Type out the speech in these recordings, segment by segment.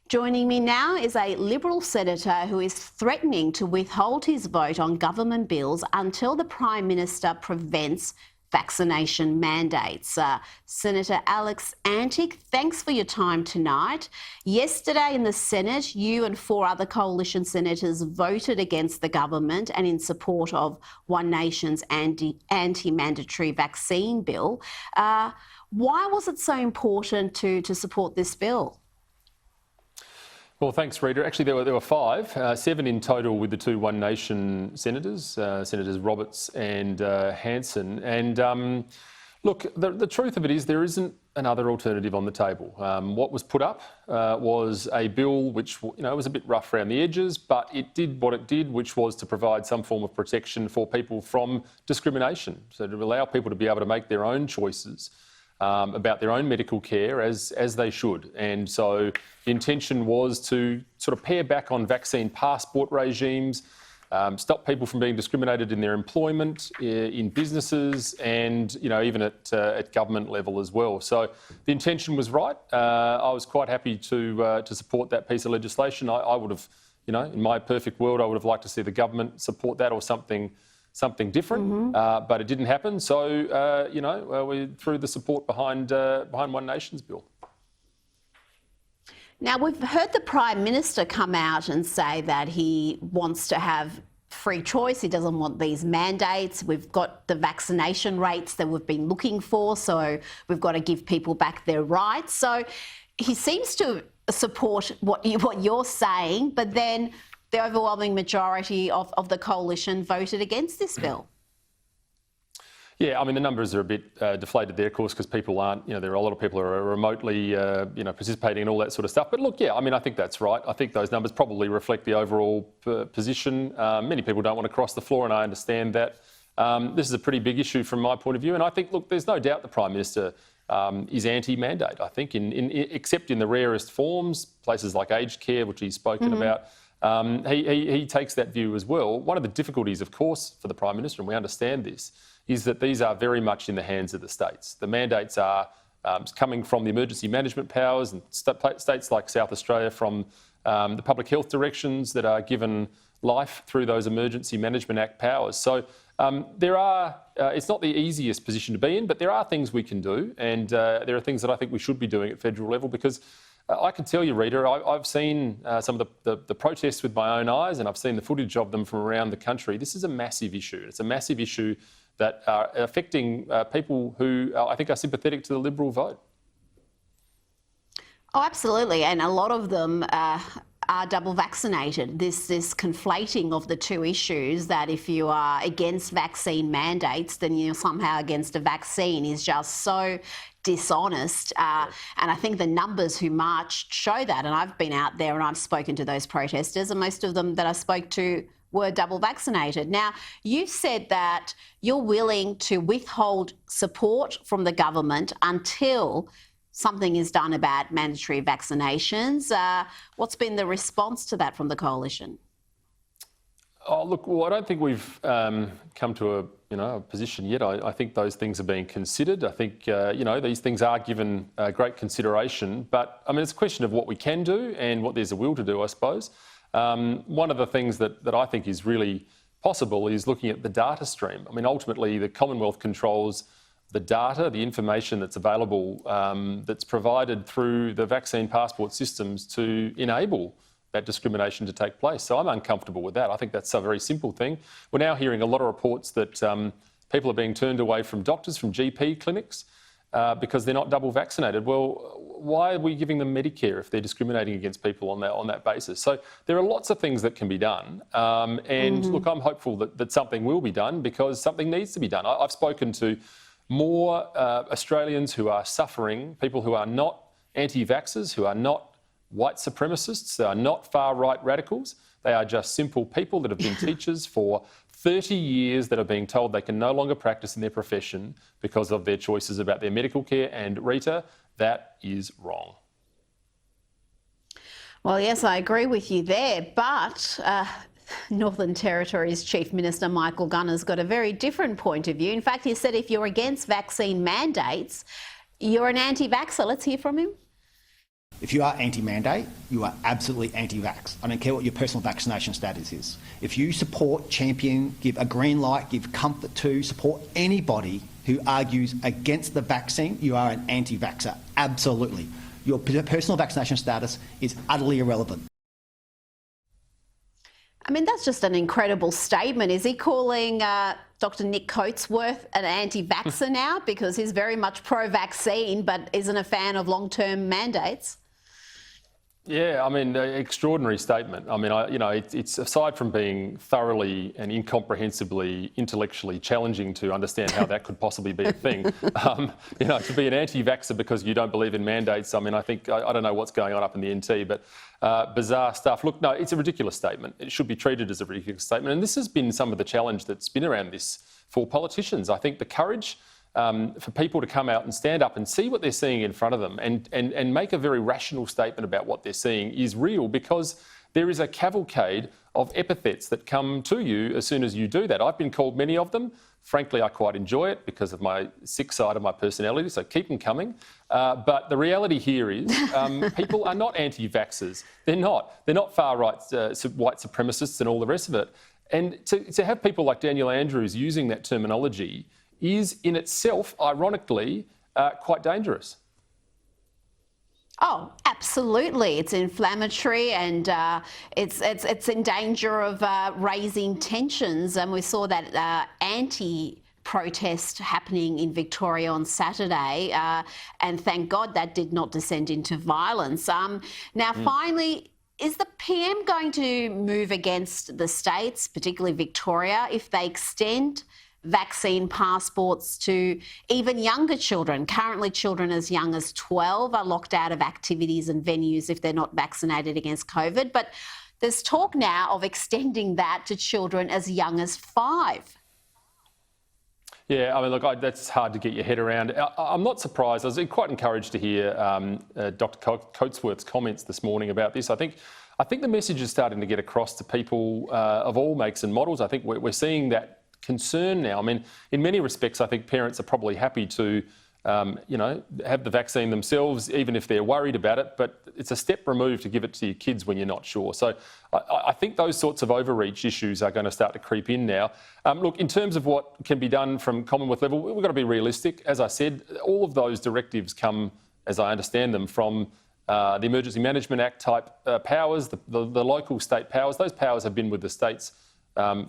Joining me now is a Liberal senator who is threatening to withhold his vote on government bills until the Prime Minister prevents vaccination mandates. Senator Alex Antic, thanks for your time tonight. Yesterday in the Senate, you and 4 other coalition senators voted against the government and in support of One Nation's anti-mandatory vaccine bill. Why was it so important to support this bill? Well, thanks, Rita. Actually, there were 5, 7 in total with the 2 One Nation senators, Senators Roberts and Hanson. And look, the truth of it is there isn't another alternative on the table. What was put up was a bill which, was a bit rough around the edges, but it did what it did, which was to provide some form of protection for people from discrimination. So to allow people to be able to make their own choices about their own medical care as they should. And so the intention was to sort of pare back on vaccine passport regimes, stop people from being discriminated in their employment, in businesses and, even at government level as well. So the intention was right. I was quite happy to support that piece of legislation. I would have, in my perfect world, I would have liked to see the government support that or something different, but it didn't happen. So, we threw the support behind One Nation's bill. Now, we've heard the Prime Minister come out and say that he wants to have free choice. He doesn't want these mandates. We've got the vaccination rates that we've been looking for, so we've got to give people back their rights. So he seems to support what you're saying, but then the overwhelming majority of the coalition voted against this bill. Yeah, I mean, the numbers are a bit deflated there, of course, because people aren't, there are a lot of people who are remotely, participating and all that sort of stuff. But look, yeah, I mean, I think that's right. I think those numbers probably reflect the overall position. Many people don't want to cross the floor, and I understand that. This is a pretty big issue from my point of view. And I think, look, there's no doubt the Prime Minister is anti-mandate. I think, except in the rarest forms, places like aged care, which he's spoken about. He takes that view as well. One of the difficulties, of course, for the Prime Minister, and we understand this, is that these are very much in the hands of the states. The mandates are coming from the emergency management powers and states like South Australia from the public health directions that are given life through those Emergency Management Act powers. So it's not the easiest position to be in, but there are things we can do, and there are things that I think we should be doing at federal level, because I can tell you, Rita, I've seen some of the protests with my own eyes, and I've seen the footage of them from around the country. This is a massive issue. It's a massive issue that are affecting people who I think are sympathetic to the Liberal vote. Oh, absolutely. And a lot of them are double vaccinated. This conflating of the two issues, that if you are against vaccine mandates, then you're somehow against a vaccine, is just so dishonest. And I think the numbers who marched show that. And I've been out there and I've spoken to those protesters, and most of them that I spoke to were double vaccinated. Now, you've said that you're willing to withhold support from the government until something is done about mandatory vaccinations. What's been the response to that from the coalition? Oh, look, well, I don't think we've come to a position yet. I think those things are being considered. I think, these things are given great consideration. But, I mean, it's a question of what we can do and what there's a will to do, I suppose. One of the things that I think is really possible is looking at the data stream. I mean, ultimately, the Commonwealth controls the data, the information that's available, that's provided through the vaccine passport systems to enable that discrimination to take place. So I'm uncomfortable with that. I think that's a very simple thing. We're now hearing a lot of reports that people are being turned away from doctors, from GP clinics, because they're not double vaccinated. Well, why are we giving them Medicare if they're discriminating against people on that basis? So there are lots of things that can be done. Look, I'm hopeful that something will be done, because something needs to be done. I've spoken to more Australians who are suffering, people who are not anti-vaxxers, who are not white supremacists, they are not far-right radicals. They are just simple people that have been teachers for 30 years that are being told they can no longer practice in their profession because of their choices about their medical care. And Rita, that is wrong. Well, yes, I agree with you there, but Northern Territory's Chief Minister Michael Gunner's got a very different point of view. In fact, he said if you're against vaccine mandates, you're an anti-vaxxer. Let's hear from him. If you are anti-mandate, you are absolutely anti-vax. I don't care what your personal vaccination status is. If you support, champion, give a green light, give comfort to, support anybody who argues against the vaccine, you are an anti-vaxxer. Absolutely. Your personal vaccination status is utterly irrelevant. I mean, that's just an incredible statement. Is he calling Dr. Nick Coatsworth an anti-vaxxer now because he's very much pro-vaccine but isn't a fan of long-term mandates? Yeah, I mean, extraordinary statement. I mean, it's aside from being thoroughly and incomprehensibly intellectually challenging to understand how that could possibly be a thing, to be an anti-vaxxer because you don't believe in mandates. I mean, I don't know what's going on up in the NT, but bizarre stuff. Look, no, it's a ridiculous statement. It should be treated as a ridiculous statement. And this has been some of the challenge that's been around this for politicians. I think the courage for people to come out and stand up and see what they're seeing in front of them and make a very rational statement about what they're seeing is real, because there is a cavalcade of epithets that come to you as soon as you do that. I've been called many of them. Frankly, I quite enjoy it because of my sick side of my personality, so keep them coming. But the reality here is people are not anti-vaxxers. They're not. They're not far-right white supremacists and all the rest of it. And to have people like Daniel Andrews using that terminology is in itself, ironically, quite dangerous. Oh, absolutely. It's inflammatory and it's in danger of raising tensions. And we saw that anti-protest happening in Victoria on Saturday. And thank God that did not descend into violence. Now, finally, is the PM going to move against the states, particularly Victoria, if they extend vaccine passports to even younger children? Currently, children as young as 12 are locked out of activities and venues if they're not vaccinated against COVID. But there's talk now of extending that to children as young as 5. Yeah, I mean, look, that's hard to get your head around. I'm not surprised. I was quite encouraged to hear Dr. Coatsworth's comments this morning about this. I think the message is starting to get across to people of all makes and models. I think we're seeing that concern now. I mean, in many respects, I think parents are probably happy to, have the vaccine themselves, even if they're worried about it. But it's a step removed to give it to your kids when you're not sure. So I think those sorts of overreach issues are going to start to creep in now. Look, in terms of what can be done from Commonwealth level, we've got to be realistic. As I said, all of those directives come, as I understand them, from the Emergency Management Act type powers, the local state powers. Those powers have been with the states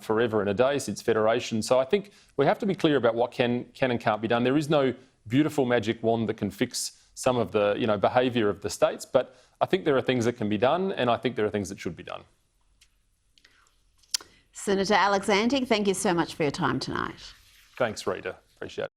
forever and a day since Federation. So I think we have to be clear about what can and can't be done. There is no beautiful magic wand that can fix some of the behaviour of the states, but I think there are things that can be done, and I think there are things that should be done. Senator Alex Anting, thank you so much for your time tonight. Thanks, Rita. Appreciate it.